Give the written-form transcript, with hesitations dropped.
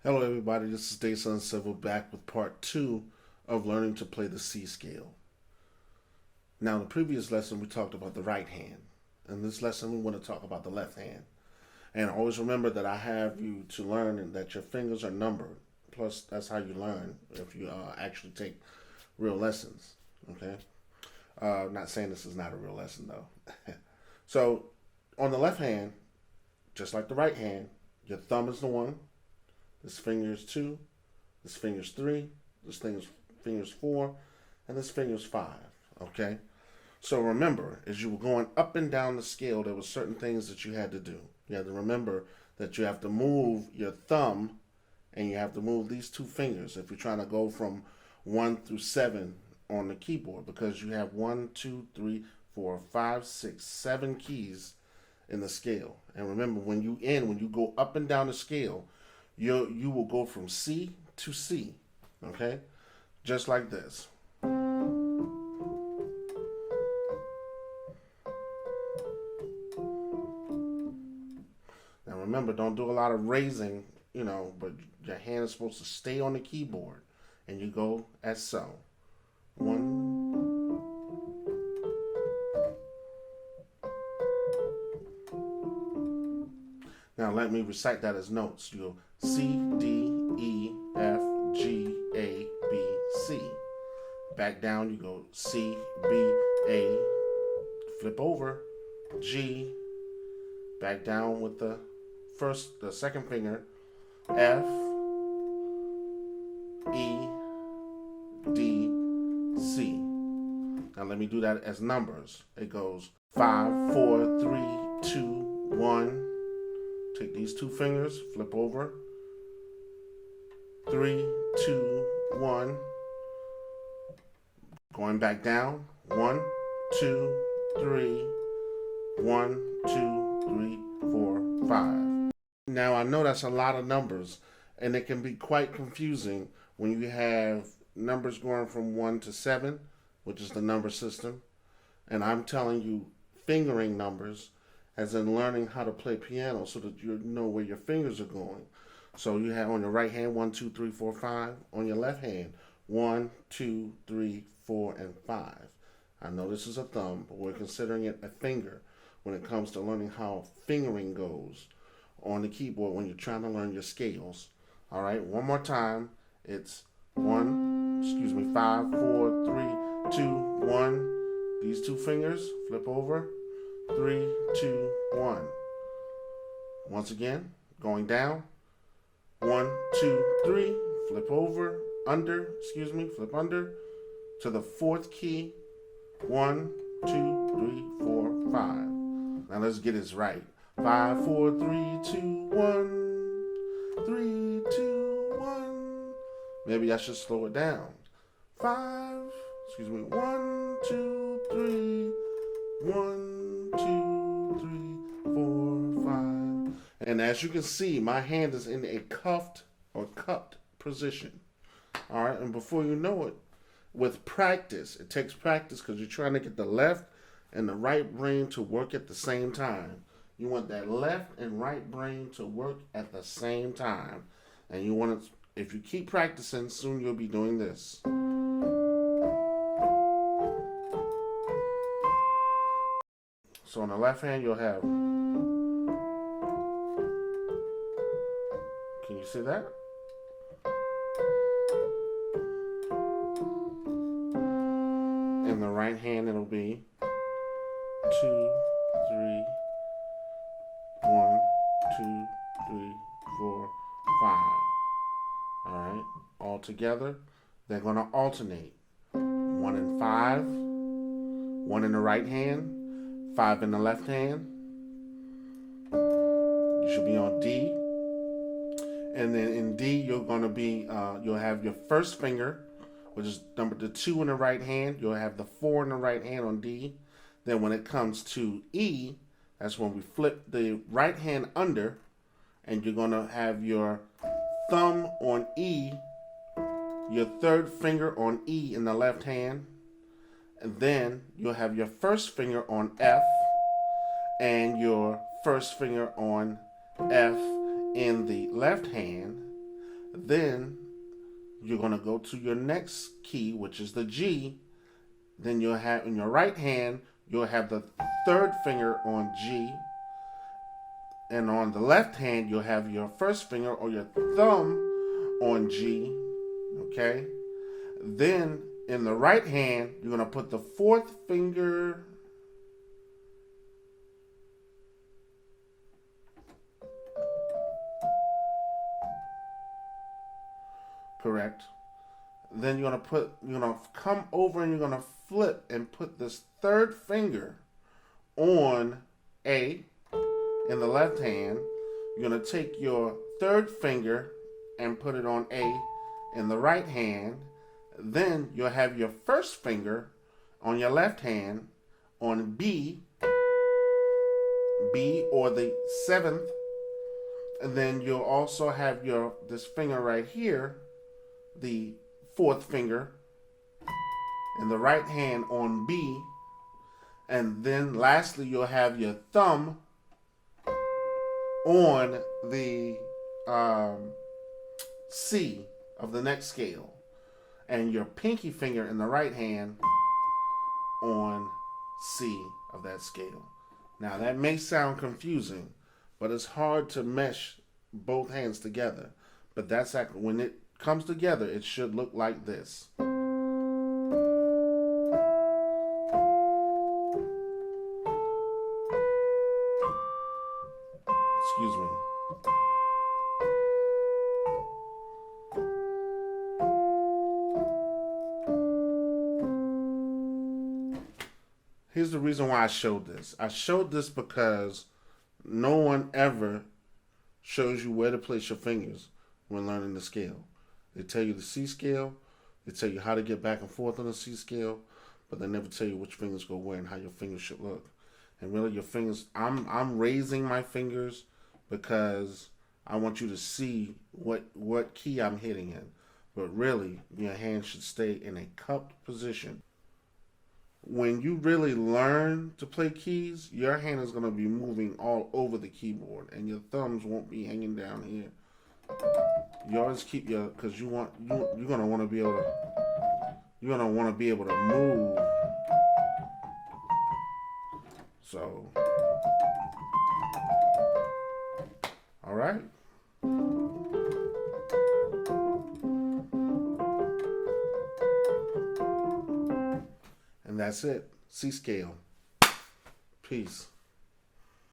Hello everybody, this is Dayson Civil back with part 2 of learning to play the C scale. Now in the previous lesson we talked about the right hand. In this lesson we want to talk about the left hand. And always remember that I have you to learn that your fingers are numbered. Plus that's how you learn if you actually take real lessons. Okay? Not saying this is not a real lesson though. So on the left hand, just like the right hand, your thumb is the 1. This finger is 2, this finger is 3, this finger is 4, and this finger is 5, okay? So remember, as you were going up and down the scale, there were certain things that you had to do. You had to remember that you have to move your thumb and you have to move these 2 fingers if you're trying to go from 1 through 7 on the keyboard, because you have 1, 2, 3, 4, 5, 6, 7 keys in the scale. And remember, when you go up and down the scale, you will go from C to C, okay? Just like this. Now remember, don't do a lot of raising, but your hand is supposed to stay on the keyboard. And you go as so. 1. Now let me recite that as notes. You go C, D, E, F, G, A, B, C. Back down, you go C, B, A, flip over, G, back down with the second finger, F, E, D, C. Now let me do that as numbers. It goes 5, 4, 3, 2, 1. Take these 2 fingers, flip over. 3, 2, 1. Going back down. 1, 2, 3. 1, 2, 3, 4, 5. Now I know that's a lot of numbers, and it can be quite confusing when you have numbers going from 1 to 7, which is the number system, and I'm telling you fingering numbers, as in learning how to play piano so that you know where your fingers are going. So you have on your right hand 1, 2, 3, 4, 5. On your left hand 1, 2, 3, 4, and 5. I know this is a thumb, but we're considering it a finger when it comes to learning how fingering goes on the keyboard when you're trying to learn your scales. All right, one more time. It's 5, 4, 3, 2, 1. These 2 fingers, flip over. 3, 2, 1. Once again, going down. 1, 2, 3. Flip over, flip under to the 4th key. 1, 2, 3, 4, 5. Now let's get this right. 5, 4, 3, 2, 1. 3, 2, 1. Maybe I should slow it down. 1, 2, 3. 1, 2, 3, 4, 5. And as you can see, my hand is in a cupped position. All right, and before you know it, with practice, it takes practice because you're trying to get the left and the right brain to work at the same time. You want that left and right brain to work at the same time. And you want to, if you keep practicing, soon you'll be doing this. So on the left hand, you'll have, can you see that? In the right hand, it'll be 2, 3, 1, 2, 3, 4, 5. All right, all together, they're going to alternate. 1 and 5, 1 in the right hand, 5 in the left hand. You should be on D. And then in D, you're going to be, you'll have your first finger, which is the 2 in the right hand. You'll have the 4 in the right hand on D. Then when it comes to E, that's when we flip the right hand under, and you're going to have your thumb on E, your 3rd finger on E in the left hand. And then you'll have your first finger on F and your first finger on F in the left hand. Then you're going to go to your next key, which is the G. Then you'll have in your right hand, you'll have the third finger on G. And on the left hand, you'll have your first finger or your thumb on G. Okay? Then in the right hand, you're going to put the fourth finger. Correct. Then you're gonna come over and you're gonna flip and put this third finger on A in the left hand. You're gonna take your third finger and put it on A in the right hand. Then you'll have your first finger on your left hand on B or the seventh. And then you'll also have this finger right here, the fourth finger in the right hand on B. And then lastly, you'll have your thumb on the C of the next scale, and your pinky finger in the right hand on C of that scale. Now that may sound confusing, but it's hard to mesh both hands together. But that's when it comes together, it should look like this. Excuse me. Here's the reason why I showed this. I showed this because no one ever shows you where to place your fingers when learning the scale. They tell you the C scale, they tell you how to get back and forth on the C scale, but they never tell you which fingers go where and how your fingers should look. And really your fingers, I'm raising my fingers because I want you to see what key I'm hitting in. But really, your hand should stay in a cupped position. When you really learn to play keys, your hand is going to be moving all over the keyboard, and your thumbs won't be hanging down here. You always keep because you're gonna want to be able to move. So, all right. And that's it. C scale. Peace.